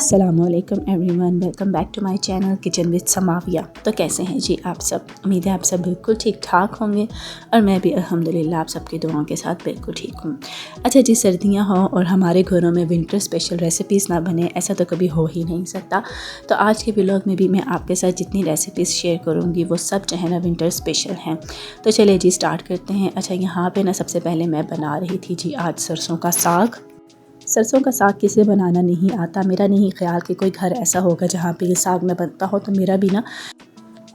अस्सलामुअलैकुम everyone, welcome back to my channel kitchen with Samavia. तो कैसे हैं जी आप सब? उम्मीद है आप सब बिल्कुल ठीक ठाक होंगे और मैं भी अल्हम्दुलिल्लाह आप सबकी दुआओं के साथ बिल्कुल ठीक हूँ। अच्छा जी, सर्दियाँ हों और हमारे घरों में विंटर स्पेशल रेसिपीज़ ना बने, ऐसा तो कभी हो ही नहीं सकता। तो आज के व्लॉग में भी मैं आपके साथ जितनी रेसिपीज़ शेयर करूँगी वो सब जो है ना विंटर स्पेशल हैं। तो चलिए जी स्टार्ट करते हैं। अच्छा, यहाँ पर ना सबसे पहले मैं बना रही थी जी आज सरसों का साग। सरसों का साग किसे बनाना नहीं आता, मेरा नहीं ख्याल कि कोई घर ऐसा होगा जहाँ पे ये साग ना बनता हो। तो मेरा भी ना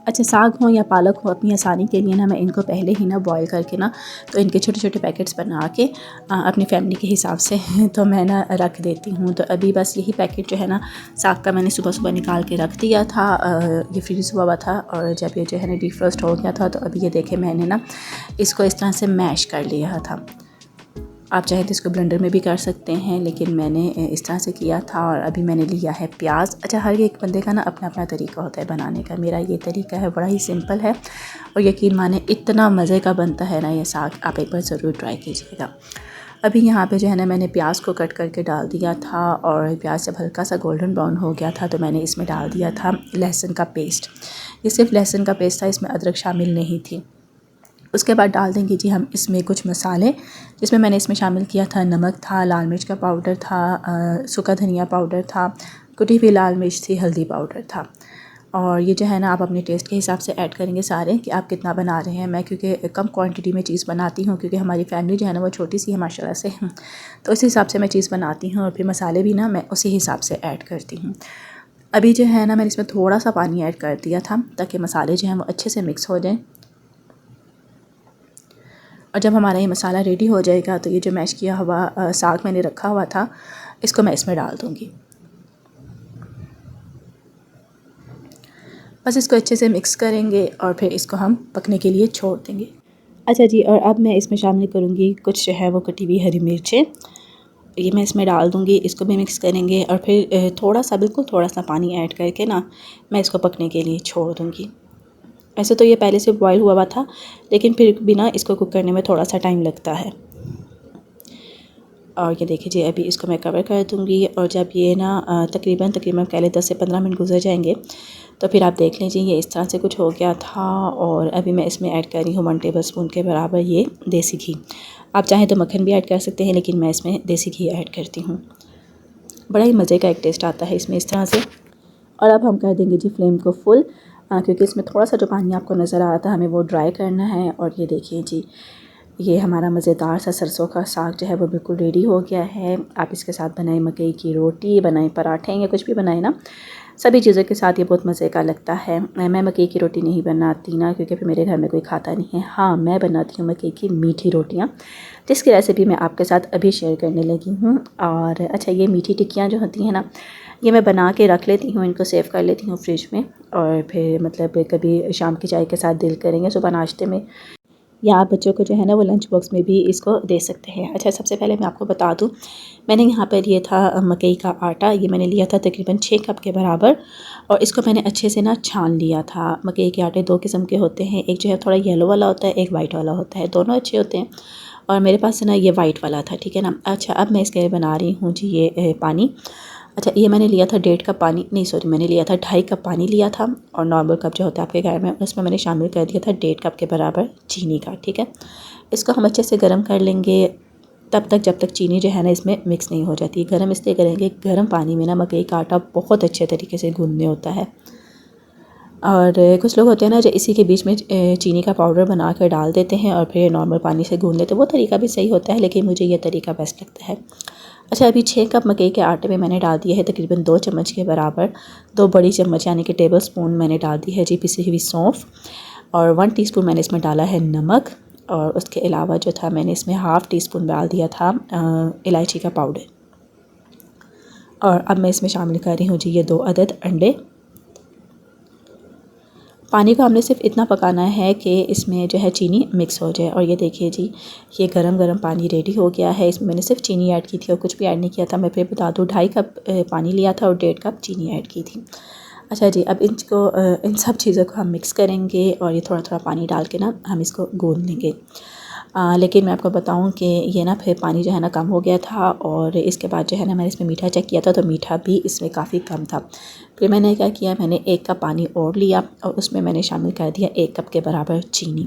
अच्छा साग हो या पालक हो, अपनी आसानी के लिए ना मैं इनको पहले ही ना बॉईल करके ना तो इनके छोटे छोटे पैकेट्स बना के अपनी फैमिली के हिसाब से तो मैं ना रख देती हूँ। तो अभी बस यही पैकेट जो है ना साग का मैंने सुबह सुबह निकाल के रख दिया था। ये फ्रीज़ हुआ था और जब ये जो है ना डिफ्रोस्ट हो गया था तो अभी ये देखे मैंने ना इसको इस तरह से मैश कर लिया था। आप चाहे तो इसको ब्लेंडर में भी कर सकते हैं, लेकिन मैंने इस तरह से किया था। और अभी मैंने लिया है प्याज। अच्छा, हर एक बंदे का ना अपना अपना तरीका होता है बनाने का। मेरा ये तरीका है, बड़ा ही सिंपल है और यकीन माने इतना मज़े का बनता है ना ये साग, आप एक बार ज़रूर ट्राई कीजिएगा। अभी यहाँ पे जो है ना मैंने प्याज को कट करके डाल दिया था और प्याज जब हल्का सा गोल्डन ब्राउन हो गया था तो मैंने इसमें डाल दिया था लहसुन का पेस्ट। ये सिर्फ लहसुन का पेस्ट था, इसमें अदरक शामिल नहीं थी। उसके बाद डाल देंगे जी हम इसमें कुछ मसाले, जिसमें मैंने इसमें शामिल किया था नमक था, लाल मिर्च का पाउडर था, सूखा धनिया पाउडर था, कुटी हुई लाल मिर्च थी, हल्दी पाउडर था। और ये जो है ना आप अपने टेस्ट के हिसाब से ऐड करेंगे सारे कि आप कितना बना रहे हैं। मैं क्योंकि कम क्वांटिटी में चीज़ बनाती हूँ क्योंकि हमारी फैमिली जो है ना वो छोटी सी है माशाल्लाह से, तो उस हिसाब से मैं चीज़ बनाती हूँ और फिर मसाले भी ना मैं उसी हिसाब से ऐड करती हूँ। अभी जो है ना मैंने इसमें थोड़ा सा पानी ऐड कर दिया था ताकि मसाले जो हैं वो अच्छे से मिक्स हो जाएँ। और जब हमारा ये मसाला रेडी हो जाएगा तो ये जो मैश किया हुआ साग मैंने रखा हुआ था इसको मैं इसमें डाल दूँगी। बस इसको अच्छे से मिक्स करेंगे और फिर इसको हम पकने के लिए छोड़ देंगे। अच्छा जी, और अब मैं इसमें शामिल करूँगी कुछ जो है वो कटी हुई हरी मिर्चें, ये मैं इसमें डाल दूँगी। इसको भी मिक्स करेंगे और फिर थोड़ा सा, बिल्कुल थोड़ा सा पानी ऐड करके ना मैं इसको पकने के लिए छोड़ दूँगी। ऐसे तो ये पहले से बॉईल हुआ था, लेकिन फिर भी ना इसको कुक करने में थोड़ा सा टाइम लगता है। और ये देखिए जी अभी इसको मैं कवर कर दूँगी और जब ये ना तकरीबन कह लें 10 से 15 मिनट गुजर जाएंगे तो फिर आप देख लीजिए ये इस तरह से कुछ हो गया था। और अभी मैं इसमें ऐड कर रही हूँ 1 टेबल स्पून के बराबर ये देसी घी। आप चाहें तो मक्खन भी ऐड कर सकते हैं, लेकिन मैं इसमें देसी घी ऐड करती हूँ। बड़ा ही मज़े का एक टेस्ट आता है इसमें इस तरह से। और अब हम कर देंगे जी फ्लेम को फुल, क्योंकि इसमें थोड़ा सा जो पानी आपको नज़र आ रहा था हमें वो ड्राई करना है। और ये देखिए जी ये हमारा मज़ेदार सा सरसों का साग जो है वो बिल्कुल रेडी हो गया है। आप इसके साथ बनाएं मकई की रोटी, बनाएं पराठे या कुछ भी बनाएं ना, सभी चीज़ों के साथ ये बहुत मज़े का लगता है। मैं मकई की रोटी नहीं बनाती ना, क्योंकि फिर मेरे घर में कोई खाता नहीं है। हाँ, मैं बनाती हूँ मकई की मीठी रोटियाँ, जिसकी रेसिपी मैं आपके साथ अभी शेयर करने लगी हूँ। और अच्छा, ये मीठी टिक्कियाँ जो होती हैं ना, ये मैं बना के रख लेती हूँ, इनको सेव कर लेती हूँ फ्रिज में। और फिर मतलब कभी शाम की चाय के साथ दिल करेंगे, सुबह नाश्ते में, या आप बच्चों को जो है ना वो लंच बॉक्स में भी इसको दे सकते हैं। अच्छा, सबसे पहले मैं आपको बता दूं, मैंने यहाँ पर ये था मकई का आटा, ये मैंने लिया था तकरीबन 6 कप के बराबर। और इसको मैंने अच्छे से ना छान लिया था। मकई के आटे 2 किस्म के होते हैं, एक जो है थोड़ा येलो वाला होता है, एक वाइट वाला होता है, दोनों अच्छे होते हैं। और मेरे पास ना ये वाइट वाला था, ठीक है ना। अच्छा, अब मैं इसके बना रही हूँ जी ये पानी। अच्छा, ये मैंने लिया था 1.5 कप पानी, नहीं सॉरी, मैंने लिया था 2.5 कप पानी लिया था। और नॉर्मल कप जो होता है आपके घर में, उसमें मैंने शामिल कर दिया था 1.5 कप के बराबर चीनी का, ठीक है। इसको हम अच्छे से गर्म कर लेंगे तब तक जब तक चीनी जो है ना इसमें मिक्स नहीं हो जाती। गर्म इसलिए करेंगे, गर्म पानी में ना मकई का आटा बहुत अच्छे तरीके से गूंदने होता है। और कुछ लोग होते हैं ना जो इसी के बीच में चीनी का पाउडर बना कर डाल देते हैं और फिर नॉर्मल पानी से गूंद लेते हैं, वो तरीका भी सही होता है, लेकिन मुझे ये तरीका बेस्ट लगता है। अच्छा, अभी 6 कप मकई के आटे में मैंने डाल दिया है तकरीबन 2 चम्मच के बराबर, 2 बड़ी चम्मच यानी कि टेबल स्पून मैंने डाल दी है जी पिसी हुई सौंफ। और 1 टीस्पून मैंने इसमें डाला है नमक। और उसके अलावा जो था मैंने इसमें हाफ़ टी स्पून डाल दिया था इलायची का पाउडर। और अब मैं इसमें शामिल कर रही हूँ जी ये 2 अदद अंडे। पानी को हमने सिर्फ इतना पकाना है कि इसमें जो है चीनी मिक्स हो जाए। और ये देखिए जी ये गरम गरम पानी रेडी हो गया है। इसमें मैंने सिर्फ चीनी ऐड की थी और कुछ भी ऐड नहीं किया था। मैं फिर बता दूँ 2.5 कप पानी लिया था और 1.5 कप चीनी ऐड की थी। अच्छा जी, अब इन सब चीज़ों को हम मिक्स करेंगे और ये थोड़ा थोड़ा पानी डाल के ना हम इसको गूंद लेंगे। लेकिन मैं आपको बताऊं कि ये ना फिर पानी जो है ना कम हो गया था और इसके बाद जो है ना मैंने इसमें मीठा चेक किया था तो मीठा भी इसमें काफ़ी कम था। फिर मैंने क्या किया, मैंने 1 कप पानी और लिया और उसमें मैंने शामिल कर दिया 1 कप के बराबर चीनी।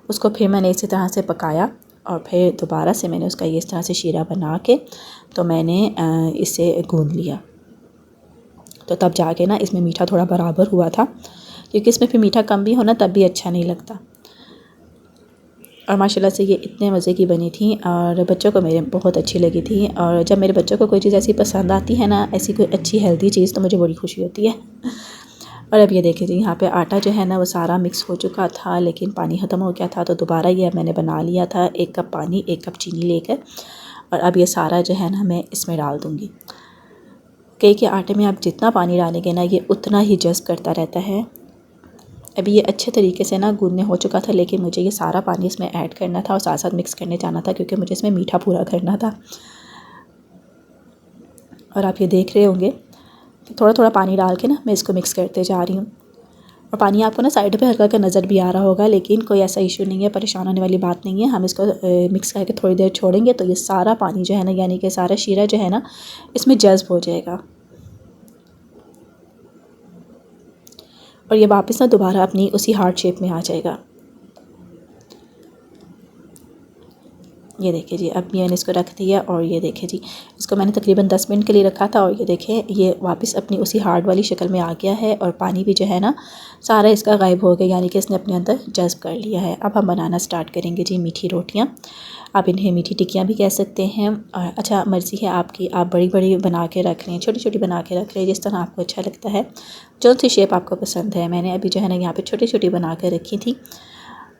उसको फिर मैंने इसी तरह से पकाया और फिर दोबारा से मैंने उसका ये इस तरह से शीरा बना के तो मैंने इसे गूंद लिया। तो तब जाके ना इसमें मीठा थोड़ा बराबर हुआ था, क्योंकि इसमें फिर मीठा कम भी हो ना तब भी अच्छा नहीं लगता। और माशाल्लाह से ये इतने मज़े की बनी थी और बच्चों को मेरे बहुत अच्छी लगी थी। और जब मेरे बच्चों को कोई चीज़ ऐसी पसंद आती है ना, ऐसी कोई अच्छी हेल्दी चीज़, तो मुझे बड़ी खुशी होती है। और अब ये देखिए जी, यहाँ पे आटा जो है ना वो सारा मिक्स हो चुका था, लेकिन पानी ख़त्म हो गया था तो दोबारा ये मैंने बना लिया था 1 कप पानी 1 कप चीनी लेकर। और अब ये सारा जो है ना मैं इसमें डाल दूँगी। केक के आटे में आप जितना पानी डालेंगे ना ये उतना ही जज़्ब करता रहता है। अभी ये अच्छे तरीके से ना गूंदने हो चुका था, लेकिन मुझे ये सारा पानी इसमें ऐड करना था और साथ साथ मिक्स करने जाना था, क्योंकि मुझे इसमें मीठा पूरा करना था। और आप ये देख रहे होंगे थोड़ा थोड़ा पानी डाल के ना मैं इसको मिक्स करते जा रही हूँ। और पानी आपको ना साइड पे हल्का का नज़र भी आ रहा होगा, लेकिन कोई ऐसा इशू नहीं है, परेशान होने वाली बात नहीं है। हम इसको मिक्स करके थोड़ी देर छोड़ेंगे तो ये सारा पानी जो है ना, यानी कि सारा शीरा जो है ना इसमें जज़्ब हो जाएगा और ये वापस ना दोबारा अपनी उसी हार्ट शेप में आ जाएगा। ये देखिए जी, अब मैंने इसको रख दिया और ये देखिए जी, इसको मैंने तकरीबन 10 मिनट के लिए रखा था और ये देखें ये वापस अपनी उसी हार्ड वाली शक्ल में आ गया है और पानी भी जो है ना सारा इसका गायब हो गया, यानी कि इसने अपने अंदर जज़्ब कर लिया है। अब हम बनाना स्टार्ट करेंगे जी मीठी रोटियाँ। आप इन्हें मीठी टिक्कियाँ भी कह सकते हैं। और अच्छा, मर्ज़ी है आपकी, आप बड़ी बड़ी बना के रख लें, छोटी छोटी बना के रख लें, जिस तरह आपको अच्छा लगता है, जो सी शेप आपको पसंद है। मैंने अभी जो है ना यहाँ पर छोटी छोटी बना के रखी थी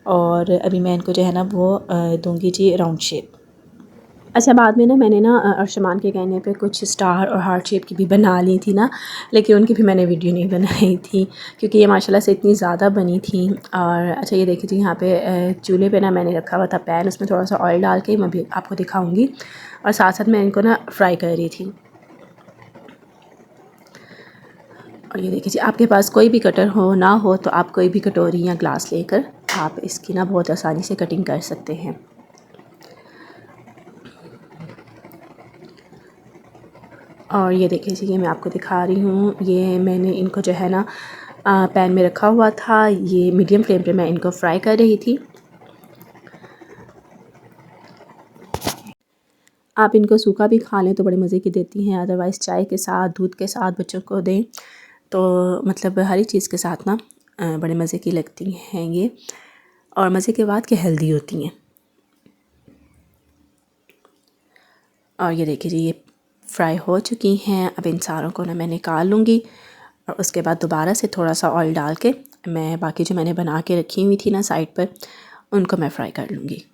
और अभी मैं इनको जो है ना वो दूंगी जी राउंड शेप। अच्छा, बाद में ना मैंने ना अर्शमान के कहने पे कुछ स्टार और हार्ट शेप की भी बना ली थी ना, लेकिन उनकी भी मैंने वीडियो नहीं बनाई थी, क्योंकि ये माशाल्लाह से इतनी ज़्यादा बनी थी। और अच्छा, ये देखिए जी, यहाँ पे चूल्हे पे ना मैंने रखा हुआ था पैन, उसमें थोड़ा सा ऑयल डाल के मैं भी आपको दिखाऊँगी। और साथ साथ मैं इनको ना फ्राई कर रही थी। और ये देखिए जी, आपके पास कोई भी कटर हो ना हो तो आप कोई भी कटोरी या ग्लास लेकर आप इसकी ना बहुत आसानी से कटिंग कर सकते हैं। और ये देखिए जी, ये मैं आपको दिखा रही हूँ, ये मैंने इनको जो है ना पैन में रखा हुआ था, ये मीडियम फ्लेम पे मैं इनको फ्राई कर रही थी। आप इनको सूखा भी खा लें तो बड़े मज़े की देती हैं, अदरवाइज़ चाय के साथ, दूध के साथ बच्चों को दें तो मतलब हर एक चीज़ के साथ ना बड़े मज़े की लगती हैं ये, और मज़े के बाद कि हेल्दी होती हैं। और ये देखिए जी, ये फ्राई हो चुकी हैं। अब इन सारों को ना मैं निकाल लूँगी और उसके बाद दोबारा से थोड़ा सा ऑयल डाल के मैं बाकी जो मैंने बना के रखी हुई थी ना साइड पर, उनको मैं फ्राई कर लूँगी।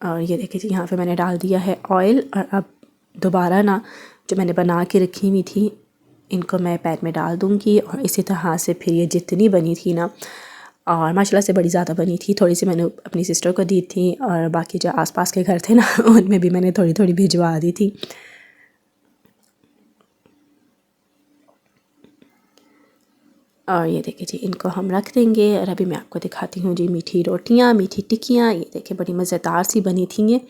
और ये देखिए जी, यहाँ पे मैंने डाल दिया है ऑयल और अब दोबारा ना जो मैंने बना के रखी हुई थी इनको मैं पैन में डाल दूँगी। और इसी तरह से फिर ये जितनी बनी थी ना, और माशाल्लाह से बड़ी ज़्यादा बनी थी, थोड़ी सी मैंने अपनी सिस्टर को दी थी और बाकी जो आसपास के घर थे ना उनमें भी मैंने थोड़ी थोड़ी भिजवा दी थी। और ये देखिए जी, इनको हम रख देंगे। और अभी मैं आपको दिखाती हूँ जी मीठी रोटियाँ, मीठी टिक्कियाँ। ये देखिए बड़ी मज़ेदार सी बनी थी ये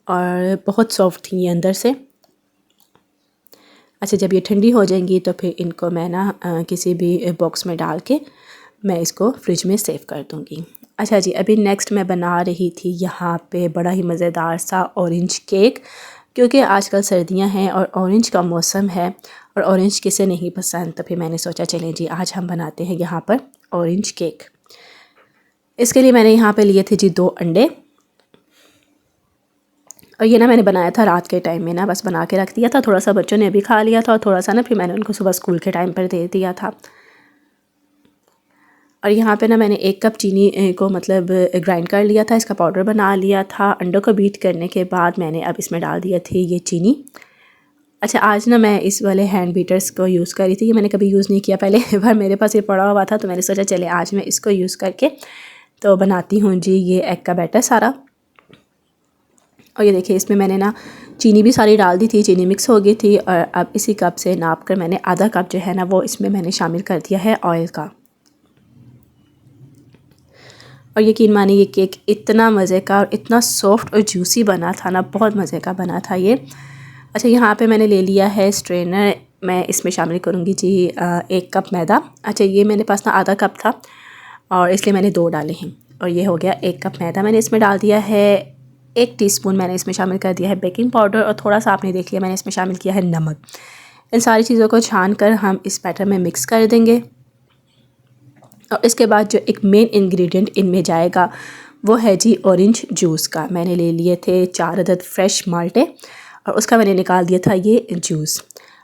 और बहुत सॉफ्ट थी ये अंदर से। अच्छा, जब ये ठंडी हो जाएंगी तो फिर इनको मैं ना किसी भी बॉक्स में डाल के मैं इसको फ्रिज में सेव कर दूँगी। अच्छा जी, अभी नेक्स्ट मैं बना रही थी यहाँ पे बड़ा ही मज़ेदार सा ऑरेंज केक, क्योंकि आजकल सर्दियाँ हैं और ऑरेंज का मौसम है और ऑरेंज किसे नहीं पसंद। तो फिर मैंने सोचा चलें जी आज हम बनाते हैं यहाँ पर ऑरेंज केक। इसके लिए मैंने यहाँ पे लिए थे जी 2 अंडे और ये ना मैंने बनाया था रात के टाइम में ना, बस बना के रख दिया था। थोड़ा सा बच्चों ने भी खा लिया था और थोड़ा सा ना फिर मैंने उनको सुबह स्कूल के टाइम पर दे दिया था। और यहाँ पे ना मैंने 1 कप चीनी को मतलब ग्राइंड कर लिया था, इसका पाउडर बना लिया था। अंडों को बीट करने के बाद मैंने अब इसमें डाल दिया थी ये चीनी। अच्छा, आज ना मैं इस वाले हैंड बीटर्स को यूज़ कर रही थी, ये मैंने कभी यूज़ नहीं किया पहले पर मेरे पास ये पड़ा हुआ था तो मैंने सोचा चले आज मैं इसको यूज़ करके तो बनाती हूँ जी ये एग का बैटर सारा। और ये देखिए इसमें मैंने ना चीनी भी सारी डाल दी थी, चीनी मिक्स हो गई थी। और अब इसी कप से नाप कर मैंने आधा कप जो है ना वो इसमें मैंने शामिल कर दिया है ऑयल का। और यकीन मानिए ये केक इतना मज़े का और इतना सॉफ्ट और जूसी बना था ना, बहुत मज़े का बना था ये। अच्छा, यहाँ पे मैंने ले लिया है स्ट्रेनर। मैं इसमें शामिल करूँगी जी 1 कप मैदा। अच्छा, ये मेरे पास ना आधा कप था और इसलिए मैंने 2 डाले हैं। और ये हो गया 1 कप मैदा मैंने इसमें डाल दिया है। 1 टीस्पून मैंने इसमें शामिल कर दिया है बेकिंग पाउडर और थोड़ा सा आपने देख लिया मैंने इसमें शामिल किया है नमक। इन सारी चीज़ों को छान कर हम इस बैटर में मिक्स कर देंगे। और इसके बाद जो एक मेन इंग्रेडिएंट इनमें जाएगा वो है जी ऑरेंज जूस का। मैंने ले लिए थे 4 अदद फ्रेश माल्टे और उसका मैंने निकाल दिया था ये जूस।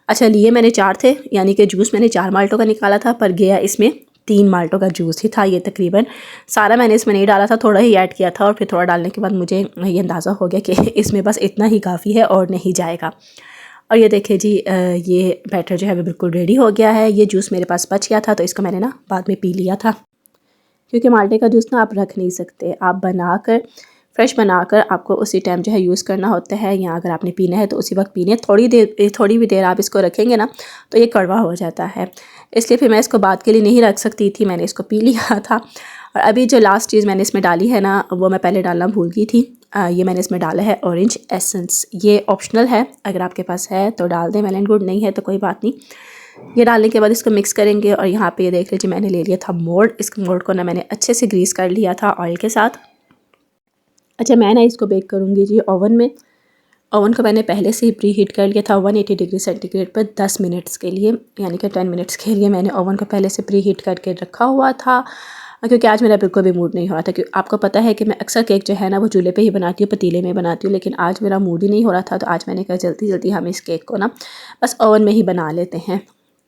अच्छा, लिए मैंने 4 थे, यानी कि जूस मैंने 4 माल्टों का निकाला था, पर गया इसमें 3 माल्टों का जूस ही था ये तकरीबन। सारा मैंने इसमें नहीं डाला था, थोड़ा ही ऐड किया था और फिर थोड़ा डालने के बाद मुझे ये अंदाज़ा हो गया कि इसमें बस इतना ही काफ़ी है और नहीं जाएगा। और ये देखिए जी, ये बैटर जो है वो बिल्कुल रेडी हो गया है। ये जूस मेरे पास बच गया था तो इसको मैंने ना बाद में पी लिया था, क्योंकि माल्टे का जूस ना आप रख नहीं सकते, आप बनाकर फ्रेश बनाकर आपको उसी टाइम जो है यूज़ करना होता है, या अगर आपने पीना है तो उसी वक्त पीने। थोड़ी भी देर आप इसको रखेंगे ना तो ये कड़वा हो जाता है, इसलिए फिर मैं इसको बाद के लिए नहीं रख सकती थी, मैंने इसको पी लिया था। और अभी जो लास्ट चीज़ मैंने इसमें डाली है ना, वो मैं पहले डालना भूल गई थी। ये मैंने इसमें डाला है ऑरेंज एसेंस। ये ऑप्शनल है, अगर आपके पास है तो डाल दें, वेल एंड गुड, नहीं है तो कोई बात नहीं। ये डालने के बाद इसको मिक्स करेंगे। और यहाँ पे ये देख लीजिए मैंने ले लिया था मोल्ड। इस मोल्ड को ना मैंने अच्छे से ग्रीस कर लिया था ऑयल के साथ। अच्छा, मैं ना इसको बेक करूँगी जी ओवन में। ओवन को मैंने पहले से ही प्री हीट कर लिया था 180 डिग्री सेंटीग्रेड पर 10 मिनट्स के लिए, यानी कि 10 मिनट्स के लिए मैंने ओवन को पहले से प्री हीट करके रखा हुआ था, क्योंकि आज मेरा बिल्कुल भी मूड नहीं हो रहा था। क्योंकि आपको पता है कि मैं अक्सर केक जो है ना वो चूल्हे पे ही बनाती हूँ, पतीले में बनाती हूँ, लेकिन आज मेरा मूड ही नहीं हो रहा था। तो आज मैंने कहा जल्दी जल्दी हम इस केक को ना बस ओवन में ही बना लेते हैं।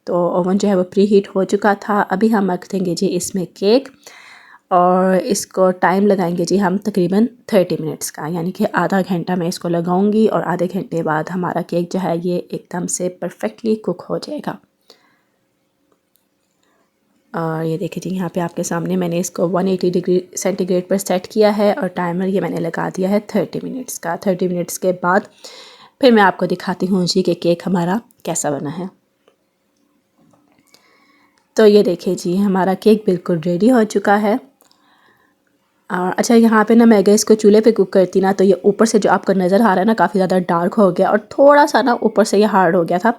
तो ओवन जो है वो प्री हीट हो चुका था। अभी हम रख देंगे जी इसमें केक और इसको टाइम लगाएंगे जी हम तकरीबन 30 मिनट्स का, यानी कि आधा घंटा मैं इसको लगाऊंगी और आधे घंटे बाद हमारा केक जो है ये एकदम से परफेक्टली कुक हो जाएगा। और ये देखिए जी, यहाँ पे आपके सामने मैंने इसको 180 डिग्री सेंटीग्रेड पर सेट किया है और टाइमर ये मैंने लगा दिया है 30 मिनट्स का। 30 मिनट्स के बाद फिर मैं आपको दिखाती हूँ जी कि केक हमारा कैसा बना है। तो ये देखिए जी, हमारा केक बिल्कुल रेडी हो चुका है। और अच्छा, यहाँ पे ना मैं अगर इसको चूल्हे पे कुक करती ना तो ये ऊपर से जो आपको नज़र आ रहा है ना काफ़ी ज़्यादा डार्क हो गया और थोड़ा सा ना ऊपर से ये हार्ड हो गया था,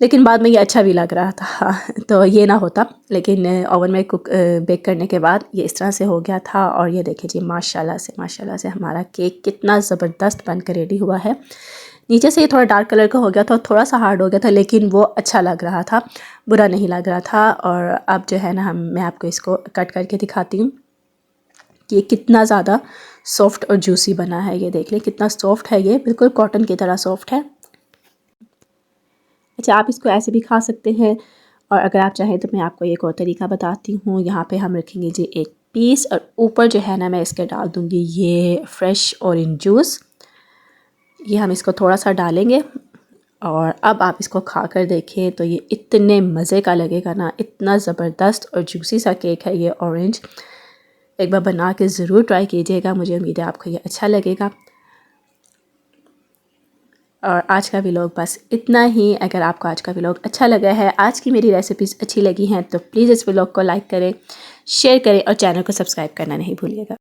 लेकिन बाद में ये अच्छा भी लग रहा था। तो ये ना होता, लेकिन ओवन में बेक करने के बाद ये इस तरह से हो गया था। और ये देखिए जी, माशाल्लाह से हमारा केक कितना ज़बरदस्त बनकर रेडी हुआ है। नीचे से ये थोड़ा डार्क कलर का हो गया था, थोड़ा सा हार्ड हो गया था, लेकिन वो अच्छा लग रहा था, बुरा नहीं लग रहा था। और अब जो है ना मैं आपको इसको कट करके दिखाती हूँ कि ये कितना ज़्यादा सॉफ्ट और जूसी बना है। ये देख लें कितना सॉफ्ट है, ये बिल्कुल कॉटन की तरह सॉफ्ट है। अच्छा, आप इसको ऐसे भी खा सकते हैं और अगर आप चाहें तो मैं आपको एक और तरीका बताती हूँ। यहाँ पे हम रखेंगे जी एक पीस और ऊपर जो है ना मैं इसके डाल दूँगी ये फ्रेश ऑरेंज जूस। ये हम इसको थोड़ा सा डालेंगे और अब आप इसको खा कर देखें तो ये इतने मज़े का लगेगा ना, इतना ज़बरदस्त और जूसी सा केक है ये ऑरेंज। एक बार बना के ज़रूर ट्राई कीजिएगा, मुझे उम्मीद है आपको ये अच्छा लगेगा। और आज का व्लॉग बस इतना ही। अगर आपको आज का व्लॉग अच्छा लगा है, आज की मेरी रेसिपीज़ अच्छी लगी हैं तो प्लीज़ इस व्लॉग को लाइक करें, शेयर करें और चैनल को सब्सक्राइब करना नहीं भूलिएगा।